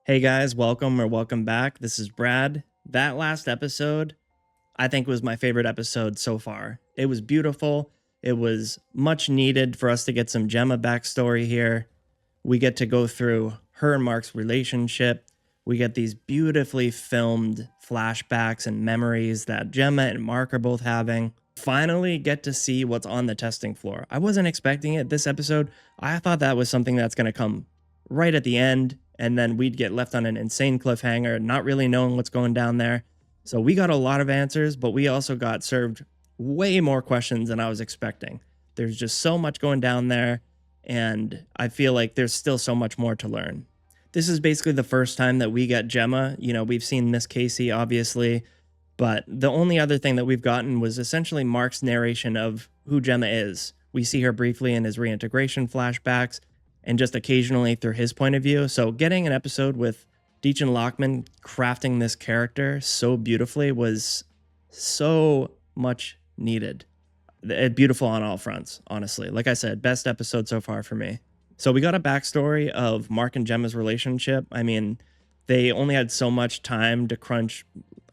Hey guys, welcome back. This is Brad. That last episode, I think was my favorite episode so far. It was beautiful. It was much needed for us to get some Gemma backstory here. We get to go through her and Mark's relationship. We get these beautifully filmed flashbacks and memories that Gemma and Mark are both having. Finally get to see what's on the testing floor. I wasn't expecting it this episode. I thought that was something that's going to come right at the end, and then we'd get left on an insane cliffhanger, not really knowing what's going down there. So we got a lot of answers, but we also got served way more questions than I was expecting. There's just so much going down there, and I feel like there's still so much more to learn. This is basically the first time that we get Gemma. You know, we've seen Miss Casey, obviously, but the only other thing that we've gotten was essentially Mark's narration of who Gemma is. We see her briefly in his reintegration flashbacks, and just occasionally through his point of view. So getting an episode with Deitch and Lockman crafting this character so beautifully was so much needed. Beautiful on all fronts, honestly. Like I said, best episode so far for me. So we got a backstory of Mark and Gemma's relationship. I mean, they only had so much time to crunch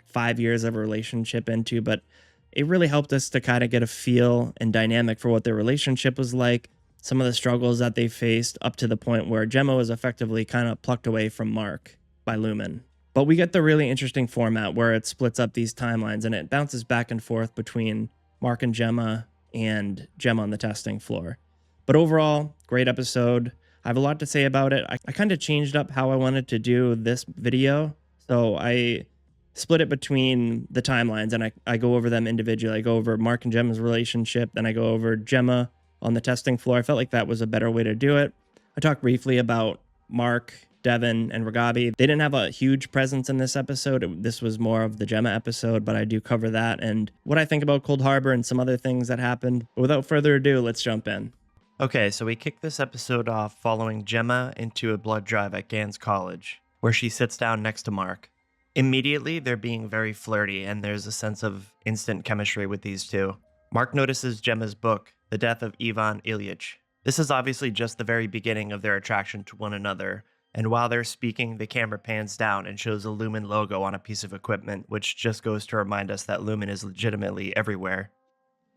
5 years of a relationship into, but it really helped us to kind of get a feel and dynamic for what their relationship was like. Some of the struggles that they faced up to the point where Gemma was effectively kind of plucked away from Mark by Lumen. But we get the really interesting format where it splits up these timelines and it bounces back and forth between Mark and Gemma on the testing floor. But overall, great episode. I have a lot to say about it. I kind of changed up how I wanted to do this video. So I split it between the timelines and I go over them individually. I go over Mark and Gemma's relationship, then I go over Gemma on the testing floor. I felt like that was a better way to do it. I talked briefly about Mark, Devin, and Ragabi. They didn't have a huge presence in this episode. This was more of the Gemma episode, but I do cover that and what I think about Cold Harbor and some other things that happened. But without further ado, let's jump in. Okay, so we kick this episode off following Gemma into a blood drive at Gans College, where she sits down next to Mark. Immediately, they're being very flirty, and there's a sense of instant chemistry with these two. Mark notices Gemma's book, The Death of Ivan Ilyich. This is obviously just the very beginning of their attraction to one another, and while they're speaking, the camera pans down and shows a Lumen logo on a piece of equipment, which just goes to remind us that Lumen is legitimately everywhere.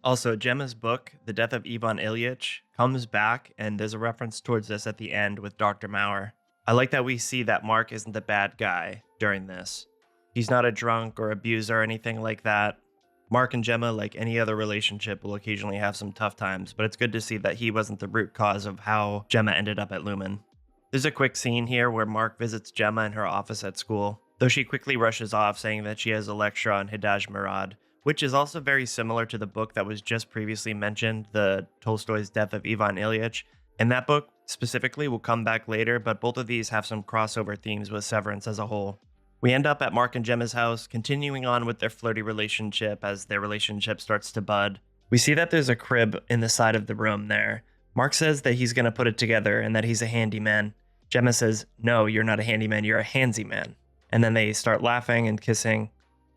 Also, Gemma's book, The Death of Ivan Ilyich, comes back, and there's a reference towards this at the end with Dr. Maurer. I like that we see that Mark isn't the bad guy during this. He's not a drunk or abuser or anything like that. Mark and Gemma, like any other relationship, will occasionally have some tough times, but it's good to see that he wasn't the root cause of how Gemma ended up at Lumen. There's a quick scene here where Mark visits Gemma in her office at school, though she quickly rushes off saying that she has a lecture on Hidaj Murad, which is also very similar to the book that was just previously mentioned, the Tolstoy's Death of Ivan Ilyich. And that book specifically will come back later, but both of these have some crossover themes with Severance as a whole. We end up at Mark and Gemma's house, continuing on with their flirty relationship as their relationship starts to bud. We see that there's a crib in the side of the room there. Mark says that he's going to put it together and that he's a handyman. Gemma says, "No, you're not a handyman, you're a handsy man." And then they start laughing and kissing.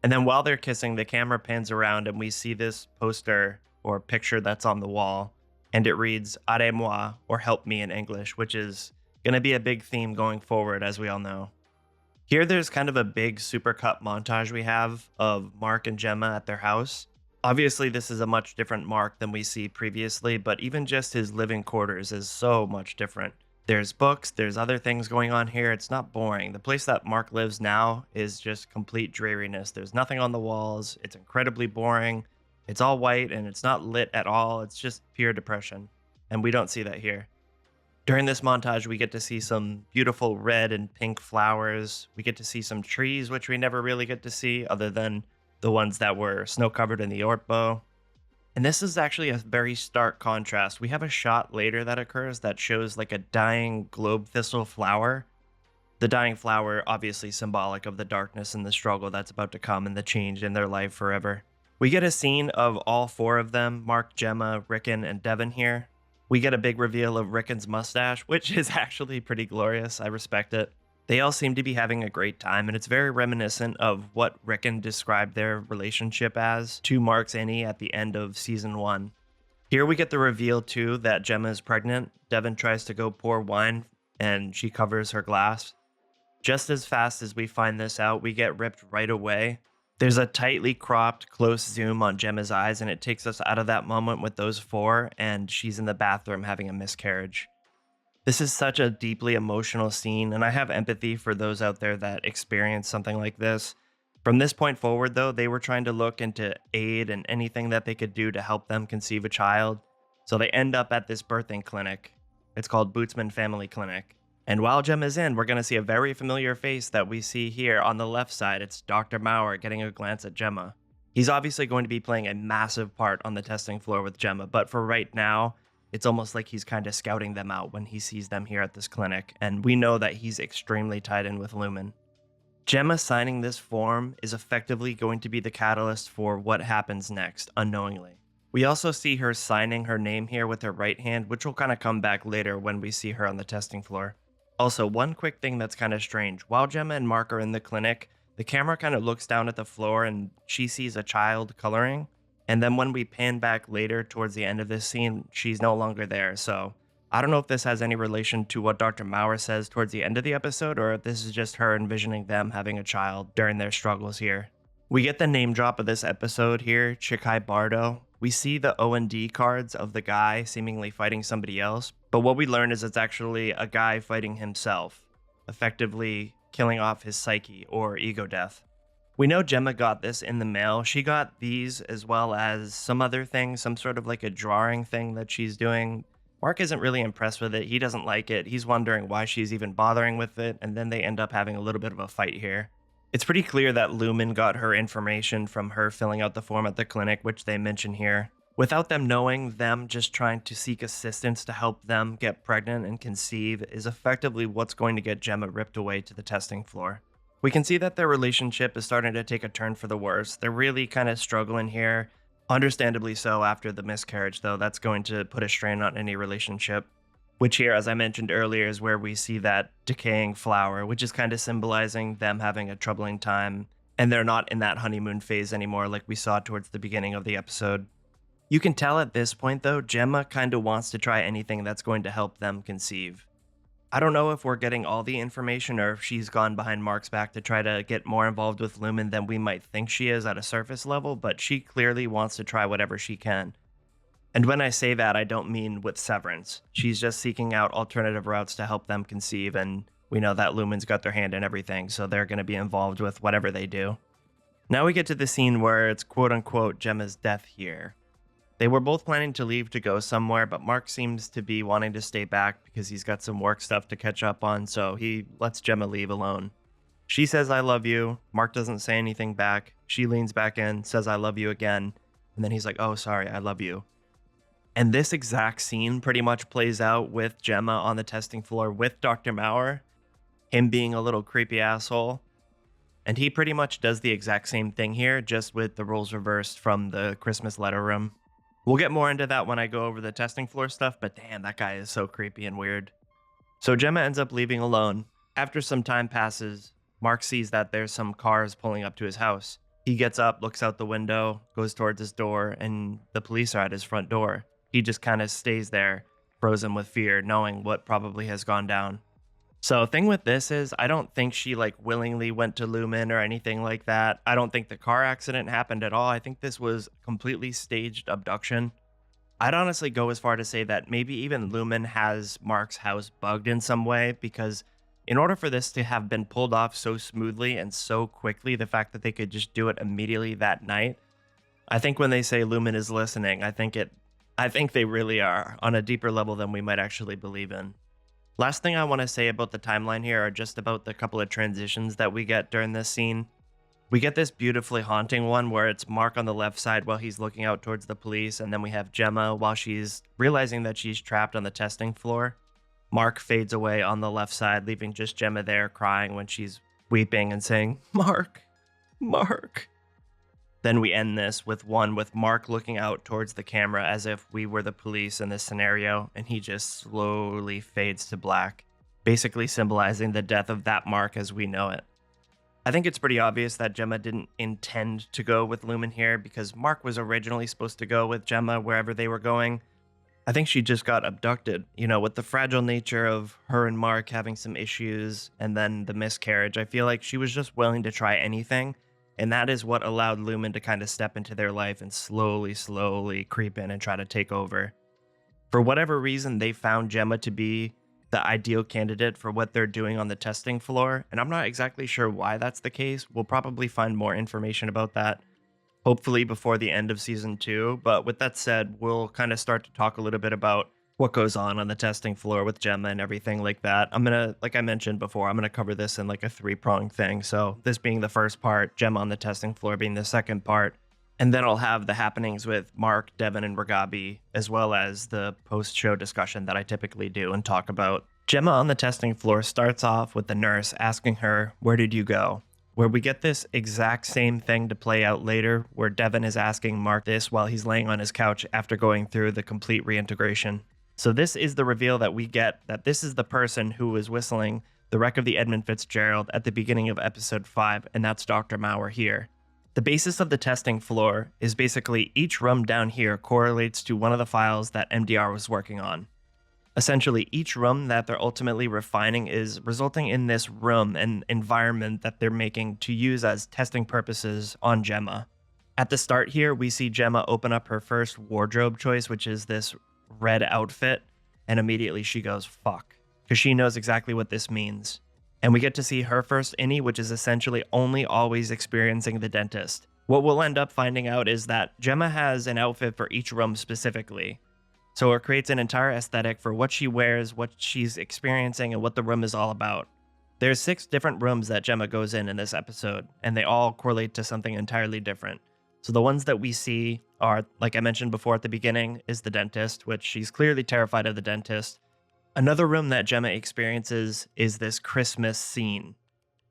And then while they're kissing, the camera pans around and we see this poster or picture that's on the wall. And it reads, "Aide-moi," or "help me" in English, which is going to be a big theme going forward, as we all know. Here, there's kind of a big supercut montage we have of Mark and Gemma at their house. Obviously, this is a much different Mark than we see previously, but even just his living quarters is so much different. There's books, there's other things going on here. It's not boring. The place that Mark lives now is just complete dreariness. There's nothing on the walls. It's incredibly boring. It's all white and it's not lit at all. It's just pure depression. And we don't see that here. During this montage, we get to see some beautiful red and pink flowers. We get to see some trees, which we never really get to see other than the ones that were snow-covered in the Ortbo. And this is actually a very stark contrast. We have a shot later that occurs that shows like a dying globe thistle flower. The dying flower obviously symbolic of the darkness and the struggle that's about to come and the change in their life forever. We get a scene of all four of them, Mark, Gemma, Rickon, and Devin here. We get a big reveal of Rickon's mustache, which is actually pretty glorious. I respect it. They all seem to be having a great time, and it's very reminiscent of what Rickon described their relationship as to Mark's Annie at the end of season 1. Here we get the reveal, too, that Gemma is pregnant. Devin tries to go pour wine, and she covers her glass. Just as fast as we find this out, we get ripped right away. There's a tightly cropped close zoom on Gemma's eyes, and it takes us out of that moment with those four, and she's in the bathroom having a miscarriage. This is such a deeply emotional scene, and I have empathy for those out there that experience something like this. From this point forward, though, they were trying to look into aid and anything that they could do to help them conceive a child. So they end up at this birthing clinic. It's called Bootsman Family Clinic. And while Gemma's in, we're going to see a very familiar face that we see here on the left side. It's Dr. Maurer getting a glance at Gemma. He's obviously going to be playing a massive part on the testing floor with Gemma, but for right now, it's almost like he's kind of scouting them out when he sees them here at this clinic, and we know that he's extremely tied in with Lumen. Gemma signing this form is effectively going to be the catalyst for what happens next, unknowingly. We also see her signing her name here with her right hand, which will kind of come back later when we see her on the testing floor. Also, one quick thing that's kind of strange. While Gemma and Mark are in the clinic, the camera kind of looks down at the floor and she sees a child coloring. And then when we pan back later towards the end of this scene, she's no longer there. So I don't know if this has any relation to what Dr. Maurer says towards the end of the episode, or if this is just her envisioning them having a child during their struggles here. We get the name drop of this episode here, Chikhai Bardo. We see the O&D cards of the guy seemingly fighting somebody else, but what we learn is it's actually a guy fighting himself, effectively killing off his psyche or ego death. We know Gemma got this in the mail. She got these as well as some other things, some sort of like a drawing thing that she's doing. Mark isn't really impressed with it. He doesn't like it. He's wondering why she's even bothering with it, and then they end up having a little bit of a fight here. It's pretty clear that Lumen got her information from her filling out the form at the clinic, which they mention here. Without them knowing, them just trying to seek assistance to help them get pregnant and conceive is effectively what's going to get Gemma ripped away to the testing floor. We can see that their relationship is starting to take a turn for the worse. They're really kind of struggling here. Understandably so after the miscarriage, though. That's going to put a strain on any relationship. Which here, as I mentioned earlier, is where we see that decaying flower, which is kind of symbolizing them having a troubling time. And they're not in that honeymoon phase anymore like we saw towards the beginning of the episode. You can tell at this point, though, Gemma kind of wants to try anything that's going to help them conceive. I don't know if we're getting all the information or if she's gone behind Mark's back to try to get more involved with Lumen than we might think she is at a surface level, but she clearly wants to try whatever she can. And when I say that, I don't mean with Severance. She's just seeking out alternative routes to help them conceive, and we know that Lumen's got their hand in everything, so they're going to be involved with whatever they do. Now we get to the scene where it's quote-unquote Gemma's death here. They were both planning to leave to go somewhere, but Mark seems to be wanting to stay back because he's got some work stuff to catch up on, so he lets Gemma leave alone. She says, "I love you." Mark doesn't say anything back. She leans back in, says, "I love you" again, and then he's like, "Oh, sorry, I love you." And this exact scene pretty much plays out with Gemma on the testing floor with Dr. Maurer, him being a little creepy asshole. And he pretty much does the exact same thing here, just with the roles reversed from the Christmas letter room. We'll get more into that when I go over the testing floor stuff, but damn, that guy is so creepy and weird. So Gemma ends up leaving alone. After some time passes, Mark sees that there's some cars pulling up to his house. He gets up, looks out the window, goes towards his door, and the police are at his front door. He just kind of stays there, frozen with fear, knowing what probably has gone down. So thing with this is, I don't think she willingly went to Lumen or anything like that. I don't think the car accident happened at all. I think this was completely staged abduction. I'd honestly go as far to say that maybe even Lumen has Mark's house bugged in some way, because in order for this to have been pulled off so smoothly and so quickly, the fact that they could just do it immediately that night, I think when they say Lumen is listening, I think they really are on a deeper level than we might actually believe in. Last thing I want to say about the timeline here are just about the couple of transitions that we get during this scene. We get this beautifully haunting one where it's Mark on the left side while he's looking out towards the police, and then we have Gemma while she's realizing that she's trapped on the testing floor. Mark fades away on the left side, leaving just Gemma there crying when she's weeping and saying, "Mark, Mark." Then we end this with Mark looking out towards the camera as if we were the police in this scenario, and he just slowly fades to black, basically symbolizing the death of that Mark as we know it. I think it's pretty obvious that Gemma didn't intend to go with Lumen here, because Mark was originally supposed to go with Gemma wherever they were going. I think she just got abducted, with the fragile nature of her and Mark having some issues and then the miscarriage. I feel like she was just willing to try anything. And that is what allowed Lumen to kind of step into their life and slowly creep in and try to take over. For whatever reason, they found Gemma to be the ideal candidate for what they're doing on the testing floor. And I'm not exactly sure why that's the case. We'll probably find more information about that hopefully before the end of season 2. But with that said, we'll kind of start to talk a little bit about what goes on the testing floor with Gemma and everything like that. I'm going to, like I mentioned before, I'm going to cover this in like a 3-pronged thing. So this being the first part, Gemma on the testing floor being the second part. And then I'll have the happenings with Mark, Devin, and Ragabi, as well as the post-show discussion that I typically do and talk about. Gemma on the testing floor starts off with the nurse asking her, "Where did you go?" Where we get this exact same thing to play out later, where Devin is asking Mark this while he's laying on his couch after going through the complete reintegration. So this is the reveal that we get, that this is the person who was whistling the wreck of the Edmund Fitzgerald at the beginning of episode 5, and that's Dr. Maurer here. The basis of the testing floor is basically each room down here correlates to one of the files that MDR was working on. Essentially, each room that they're ultimately refining is resulting in this room and environment that they're making to use as testing purposes on Gemma. At the start here, we see Gemma open up her first wardrobe choice, which is this red outfit, and immediately she goes, fuck, because she knows exactly what this means. And we get to see her first innie, which is essentially only always experiencing the dentist. What we'll end up finding out is that Gemma has an outfit for each room specifically. So it creates an entire aesthetic for what she wears, what she's experiencing, and what the room is all about. There's 6 different rooms that Gemma goes in this episode, and they all correlate to something entirely different. So the ones that we see are, like I mentioned before at the beginning, is the dentist, which she's clearly terrified of the dentist. Another room that Gemma experiences is this Christmas scene.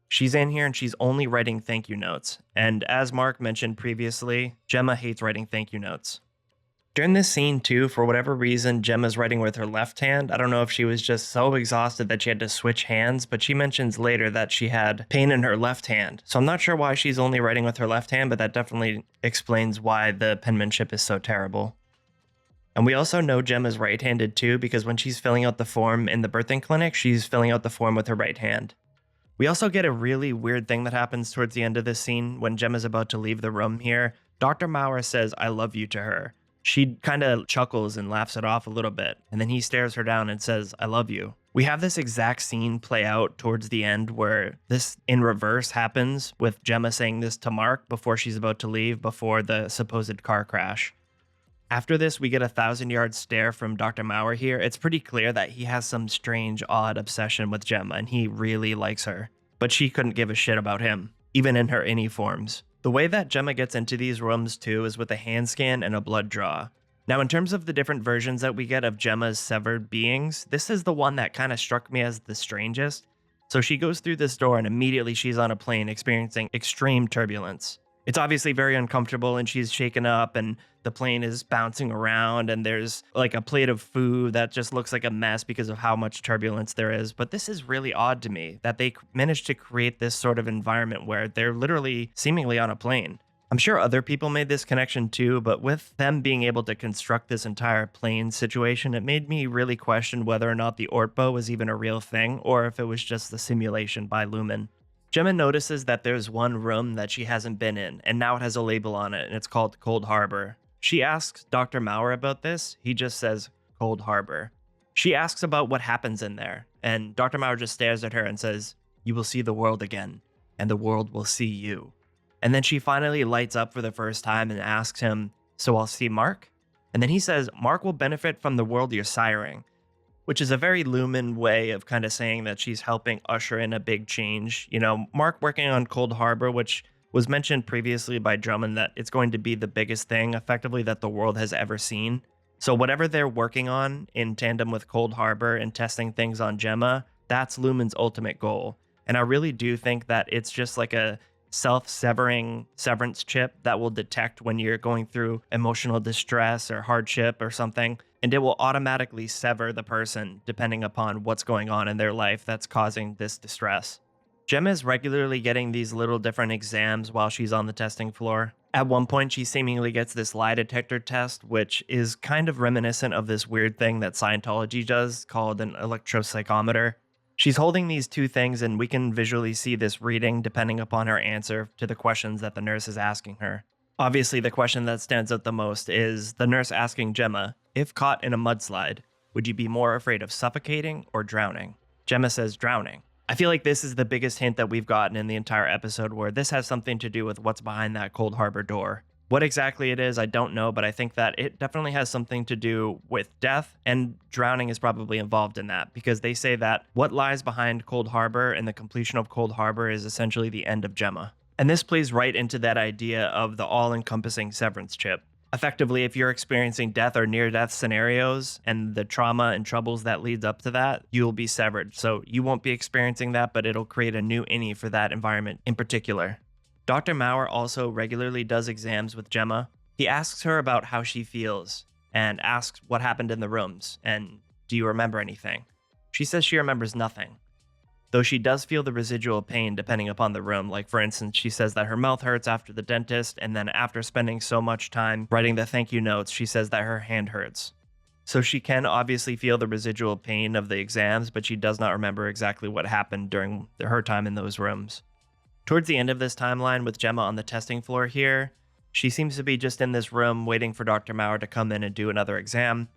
She's in here and she's only writing thank you notes. And as Mark mentioned previously, Gemma hates writing thank you notes. During this scene too, for whatever reason, Gemma's writing with her left hand. I don't know if she was just so exhausted that she had to switch hands, but she mentions later that she had pain in her left hand. So I'm not sure why she's only writing with her left hand, but that definitely explains why the penmanship is so terrible. And we also know Gemma's right-handed too, because when she's filling out the form in the birthing clinic, she's filling out the form with her right hand. We also get a really weird thing that happens towards the end of this scene when Gemma's about to leave the room here. Dr. Maurer says, "I love you" to her. She kind of chuckles and laughs it off a little bit, and then he stares her down and says, "I love you." We have this exact scene play out towards the end where this in reverse happens with Gemma saying this to Mark before she's about to leave, before the supposed car crash. After this, we get a 1,000-yard stare from Dr. Maurer here. It's pretty clear that he has some strange, odd obsession with Gemma, and he really likes her. But she couldn't give a shit about him, even in her innie forms. The way that Gemma gets into these rooms too is with a hand scan and a blood draw. Now in terms of the different versions that we get of Gemma's severed beings, this is the one that kind of struck me as the strangest. So she goes through this door and immediately she's on a plane experiencing extreme turbulence. It's obviously very uncomfortable and she's shaken up and the plane is bouncing around and there's like a plate of food that just looks like a mess because of how much turbulence there is. But this is really odd to me that they managed to create this sort of environment where they're literally seemingly on a plane. I'm sure other people made this connection too, but with them being able to construct this entire plane situation, it made me really question whether or not the Ortbo was even a real thing or if it was just the simulation by Lumen. Gemma notices that there's one room that she hasn't been in, and now it has a label on it, and it's called Cold Harbor. She asks Dr. Maurer about this. He just says Cold Harbor. She asks about what happens in there, and Dr. Maurer just stares at her and says, "You will see the world again, and the world will see you." And then she finally lights up for the first time and asks him, "So I'll see Mark?" And then he says, "Mark will benefit from the world you're siring," which is a very Lumen way of kind of saying that she's helping usher in a big change. You know, Mark working on Cold Harbor, which was mentioned previously by Drummond that it's going to be the biggest thing effectively that the world has ever seen. So whatever they're working on in tandem with Cold Harbor and testing things on Gemma, that's Lumen's ultimate goal. And I really do think that it's just like a self-severing severance chip that will detect when you're going through emotional distress or hardship or something, and it will automatically sever the person depending upon what's going on in their life that's causing this distress. Gemma is regularly getting these little different exams while she's on the testing floor. At one point, she seemingly gets this lie detector test, which is kind of reminiscent of this weird thing that Scientology does called an electropsychometer. She's holding these two things, and we can visually see this reading depending upon her answer to the questions that the nurse is asking her. Obviously, the question that stands out the most is the nurse asking Gemma, if caught in a mudslide, would you be more afraid of suffocating or drowning? Gemma says drowning. I feel like this is the biggest hint that we've gotten in the entire episode, where this has something to do with what's behind that Cold Harbor door. What exactly it is, I don't know, but I think that it definitely has something to do with death, and drowning is probably involved in that, because they say that what lies behind Cold Harbor and the completion of Cold Harbor is essentially the end of Gemma. And this plays right into that idea of the all-encompassing severance chip. Effectively, if you're experiencing death or near-death scenarios and the trauma and troubles that leads up to that, you'll be severed. So you won't be experiencing that, but it'll create a new innie for that environment in particular. Dr. Maurer also regularly does exams with Gemma. He asks her about how she feels and asks what happened in the rooms and do you remember anything? She says she remembers nothing, though she does feel the residual pain depending upon the room. Like, for instance, she says that her mouth hurts after the dentist, and then after spending so much time writing the thank you notes, she says that her hand hurts. So she can obviously feel the residual pain of the exams, but she does not remember exactly what happened during her time in those rooms. Towards the end of this timeline with Gemma on the testing floor here, she seems to be just in this room waiting for Dr. Maurer to come in and do another exam.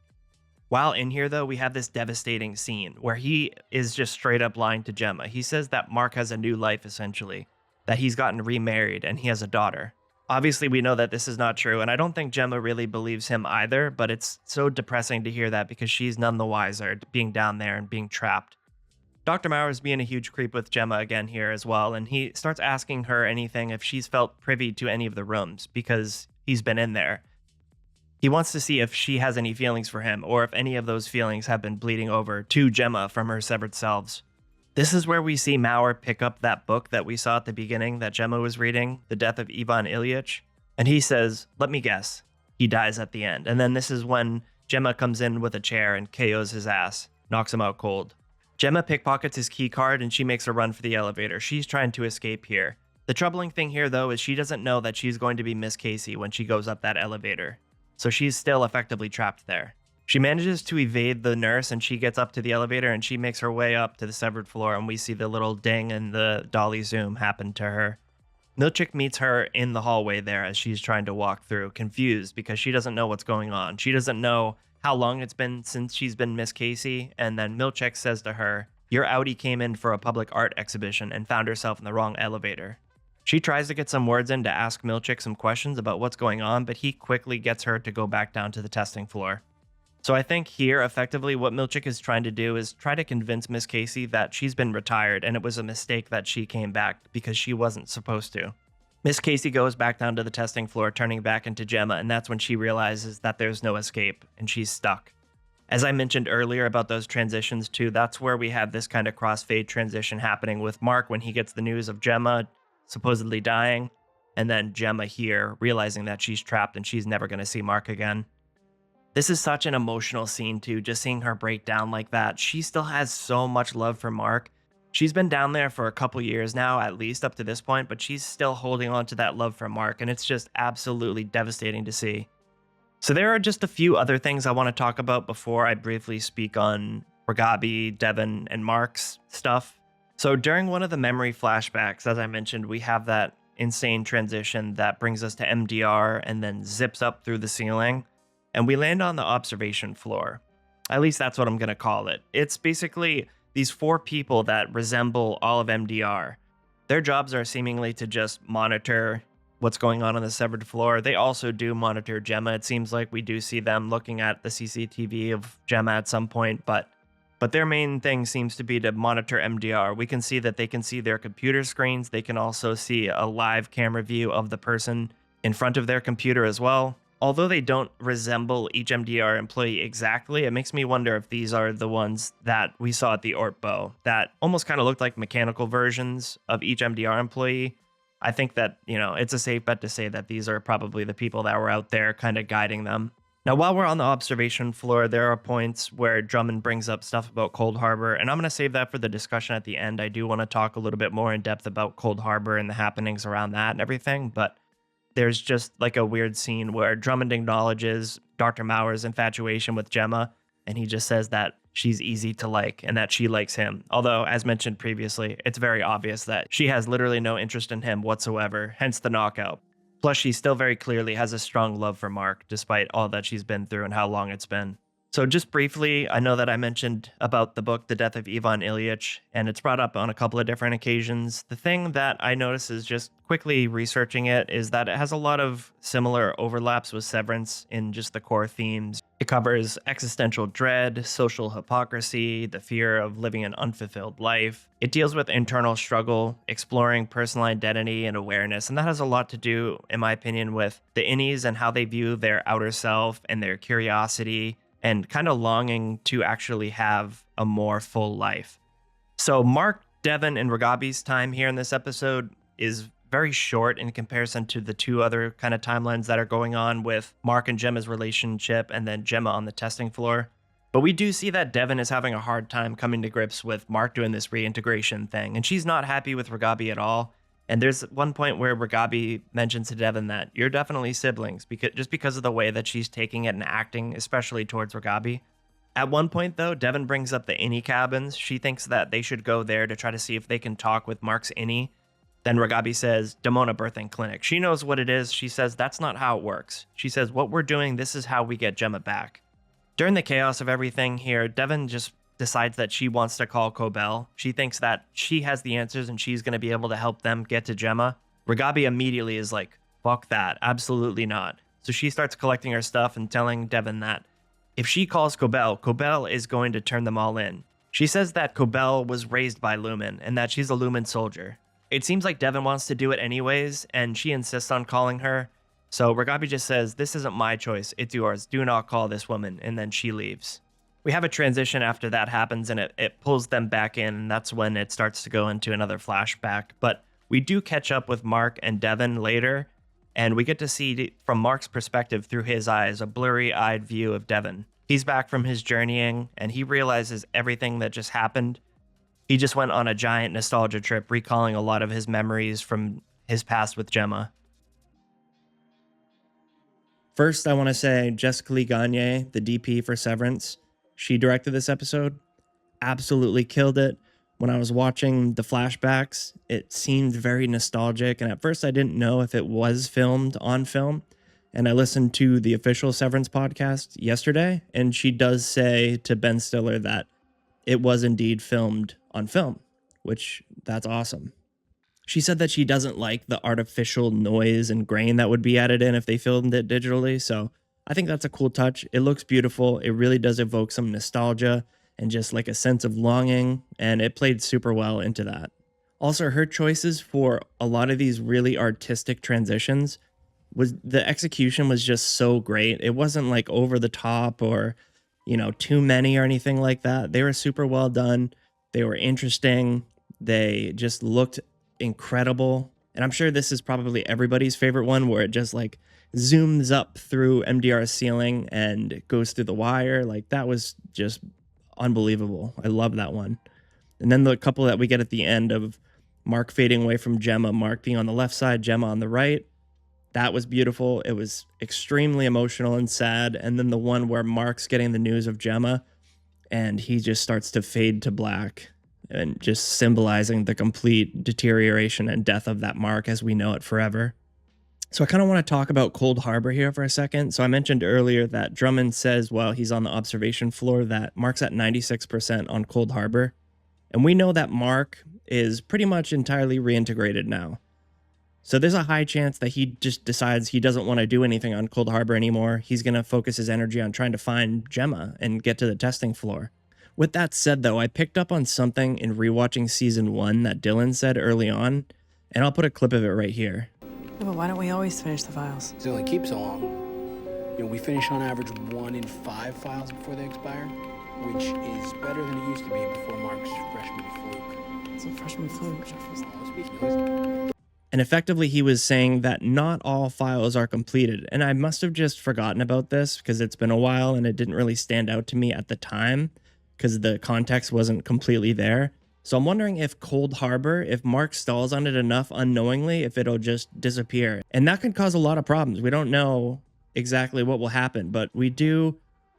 While in here, though, we have this devastating scene where he is just straight up lying to Gemma. He says that Mark has a new life, essentially, that he's gotten remarried and he has a daughter. Obviously, we know that this is not true, and I don't think Gemma really believes him either, but it's so depressing to hear that because she's none the wiser being down there and being trapped. Dr. Maurer is being a huge creep with Gemma again here as well, and he starts asking her anything if she's felt privy to any of the rooms because he's been in there. He wants to see if she has any feelings for him, or if any of those feelings have been bleeding over to Gemma from her severed selves. This is where we see Maurer pick up that book that we saw at the beginning that Gemma was reading, The Death of Ivan Ilyich, and he says, let me guess, he dies at the end. And then this is when Gemma comes in with a chair and KOs his ass, knocks him out cold. Gemma pickpockets his key card and she makes a run for the elevator. She's trying to escape here. The troubling thing here, though, is she doesn't know that she's going to be Miss Casey when she goes up that elevator. So she's still effectively trapped there. She manages to evade the nurse and she gets up to the elevator and she makes her way up to the severed floor, and we see the little ding and the dolly zoom happen to her. Milchik meets her in the hallway there as she's trying to walk through, confused because she doesn't know what's going on. She doesn't know how long it's been since she's been Miss Casey, and then Milchik says to her, your Audi came in for a public art exhibition and found herself in the wrong elevator. She tries to get some words in to ask Milchik some questions about what's going on, but he quickly gets her to go back down to the testing floor. So I think here, effectively, what Milchik is trying to do is try to convince Miss Casey that she's been retired and it was a mistake that she came back because she wasn't supposed to. Miss Casey goes back down to the testing floor, turning back into Gemma, and that's when she realizes that there's no escape and she's stuck. As I mentioned earlier about those transitions too, that's where we have this kind of crossfade transition happening with Mark when he gets the news of Gemma supposedly dying, and then Gemma here realizing that she's trapped and she's never going to see Mark again. This is such an emotional scene too, just seeing her break down like that. She still has so much love for Mark. She's been down there for a couple years now, at least up to this point, but she's still holding on to that love for Mark, and it's just absolutely devastating to see. So there are just a few other things I want to talk about before I briefly speak on Ragabi, Devon, and Mark's stuff. So during one of the memory flashbacks, as I mentioned, we have that insane transition that brings us to MDR and then zips up through the ceiling, and we land on the observation floor. At least that's what I'm going to call it. It's basically these 4 people that resemble all of MDR. Their jobs are seemingly to just monitor what's going on the severed floor. They also do monitor Gemma. It seems like we do see them looking at the CCTV of Gemma at some point, but their main thing seems to be to monitor MDR. We can see that they can see their computer screens. They can also see a live camera view of the person in front of their computer as well. Although they don't resemble each MDR employee exactly, it makes me wonder if these are the ones that we saw at the Ortbo that almost kind of looked like mechanical versions of each MDR employee. I think that, it's a safe bet to say that these are probably the people that were out there kind of guiding them. Now, while we're on the observation floor, there are points where Drummond brings up stuff about Cold Harbor, and I'm going to save that for the discussion at the end. I do want to talk a little bit more in depth about Cold Harbor and the happenings around that and everything, but there's just like a weird scene where Drummond acknowledges Dr. Mauer's infatuation with Gemma, and he just says that she's easy to like and that she likes him. Although, as mentioned previously, it's very obvious that she has literally no interest in him whatsoever, hence the knockout. Plus, she still very clearly has a strong love for Mark, despite all that she's been through and how long it's been. So just briefly, I know that I mentioned about the book, The Death of Ivan Ilyich, and it's brought up on a couple of different occasions. The thing that I notice is just quickly researching it is that it has a lot of similar overlaps with Severance in just the core themes. It covers existential dread, social hypocrisy, the fear of living an unfulfilled life. It deals with internal struggle, exploring personal identity and awareness, and that has a lot to do, in my opinion, with the innies and how they view their outer self and their curiosity, and kind of longing to actually have a more full life. So Mark, Devon, and Ragabi's time here in this episode is very short in comparison to the two other kind of timelines that are going on with Mark and Gemma's relationship and then Gemma on the testing floor. But we do see that Devon is having a hard time coming to grips with Mark doing this reintegration thing, and she's not happy with Ragabi at all. And there's one point where Ragabi mentions to Devon that you're definitely siblings because of the way that she's taking it and acting, especially towards Ragabi. At one point, though, Devon brings up the innie cabins. She thinks that they should go there to try to see if they can talk with Mark's innie. Then Ragabi says, Demona Birthing Clinic. She knows what it is. She says, that's not how it works. She says, what we're doing, this is how we get Gemma back. During the chaos of everything here, Devon just decides that she wants to call Cobell. She thinks that she has the answers and she's going to be able to help them get to Gemma. Ragabi immediately is like, fuck that, absolutely not. So she starts collecting her stuff and telling Devon that if she calls Cobell, Cobell is going to turn them all in. She says that Cobell was raised by Lumen and that she's a Lumen soldier. It seems like Devon wants to do it anyways, and she insists on calling her. So Ragabi just says, this isn't my choice, it's yours. Do not call this woman, and then she leaves. We have a transition after that happens, and it pulls them back in, and that's when it starts to go into another flashback. But we do catch up with Mark and Devon later, and we get to see from Mark's perspective through his eyes a blurry-eyed view of Devon. He's back from his journeying, and he realizes everything that just happened. He just went on a giant nostalgia trip, recalling a lot of his memories from his past with Gemma. First, I want to say Jessica Lee Gagne, the DP for Severance, she directed this episode, absolutely killed it. When I was watching the flashbacks, it seemed very nostalgic, and at first I didn't know if it was filmed on film. And I listened to the official Severance podcast yesterday, and she does say to Ben Stiller that it was indeed filmed on film, which that's awesome. She said that she doesn't like the artificial noise and grain that would be added in if they filmed it digitally, so I think that's a cool touch. It looks beautiful. It really does evoke some nostalgia and just like a sense of longing, and it played super well into that. Also, her choices for a lot of these really artistic transitions the execution was just so great. It wasn't like over the top or, too many or anything like that. They were super well done. They were interesting. They just looked incredible. And I'm sure this is probably everybody's favorite one where it just like zooms up through MDR's ceiling and goes through the wire. Like that was just unbelievable. I love that one. And then the couple that we get at the end of Mark fading away from Gemma, Mark being on the left side, Gemma on the right. That was beautiful. It was extremely emotional and sad. And then the one where Mark's getting the news of Gemma and he just starts to fade to black and just symbolizing the complete deterioration and death of that Mark as we know it forever. So I kind of want to talk about Cold Harbor here for a second. So I mentioned earlier that Drummond says while he's on the observation floor that Mark's at 96% on Cold Harbor. And we know that Mark is pretty much entirely reintegrated now. So there's a high chance that he just decides he doesn't want to do anything on Cold Harbor anymore. He's going to focus his energy on trying to find Gemma and get to the testing floor. With that said, though, I picked up on something in rewatching season 1 that Dylan said early on, and I'll put a clip of it right here. Yeah, but why don't we always finish the files? They only keep so long. We finish on average 1 in 5 files before they expire, which is better than it used to be before Mark's freshman fluke. It's a freshman fluke. Speaking of... And effectively, he was saying that not all files are completed. And I must have just forgotten about this because it's been a while and it didn't really stand out to me at the time because the context wasn't completely there. So I'm wondering if Cold Harbor, if Mark stalls on it enough unknowingly, if it'll just disappear. And that could cause a lot of problems. We don't know exactly what will happen, but we do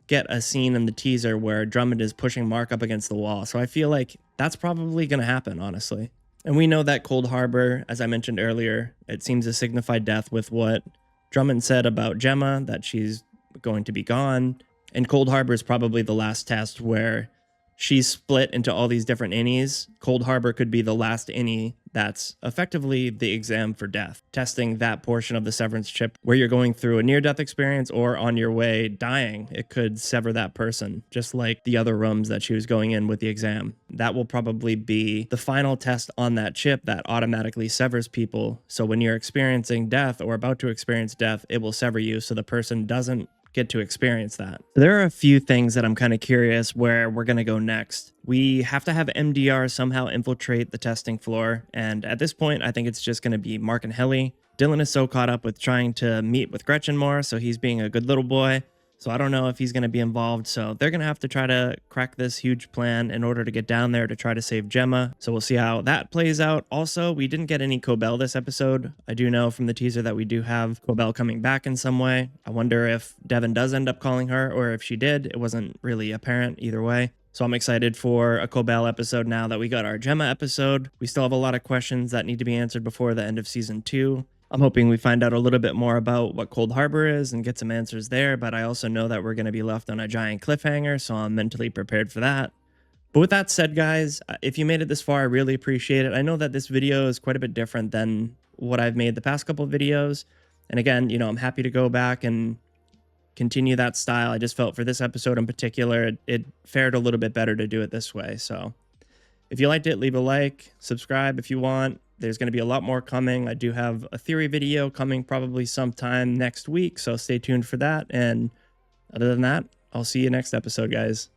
get a scene in the teaser where Drummond is pushing Mark up against the wall. So I feel like that's probably going to happen, honestly. And we know that Cold Harbor, as I mentioned earlier, it seems to signify death with what Drummond said about Gemma, that she's going to be gone. And Cold Harbor is probably the last test where she's split into all these different innies. Cold Harbor could be the last innie that's effectively the exam for death, testing that portion of the severance chip where you're going through a near-death experience or on your way dying. It could sever that person, just like the other rooms that she was going in with the exam. That will probably be the final test on that chip that automatically severs people. So when you're experiencing death or about to experience death, it will sever you so the person doesn't get to experience that. There are a few things that I'm kind of curious where we're going to go next. We have to have MDR somehow infiltrate the testing floor, and at this point I think it's just going to be Mark and Helly. Dylan is so caught up with trying to meet with Gretchen more, so he's being a good little boy. So I don't know if he's going to be involved. So they're going to have to try to crack this huge plan in order to get down there to try to save Gemma. So we'll see how that plays out. Also, we didn't get any Cobell this episode. I do know from the teaser that we do have Cobell coming back in some way. I wonder if Devin does end up calling her, or if she did. It wasn't really apparent either way. So I'm excited for a Cobell episode now that we got our Gemma episode. We still have a lot of questions that need to be answered before the end of season 2. I'm hoping we find out a little bit more about what Cold Harbor is and get some answers there, but I also know that we're going to be left on a giant cliffhanger, so I'm mentally prepared for that. But with that said, guys, if you made it this far, I really appreciate it. I know that this video is quite a bit different than what I've made the past couple of videos. And again, you know, I'm happy to go back and continue that style. I just felt for this episode in particular, it fared a little bit better to do it this way. So if you liked it, leave a like, subscribe if you want. There's going to be a lot more coming. I do have a theory video coming probably sometime next week, so stay tuned for that. And other than that, I'll see you next episode, guys.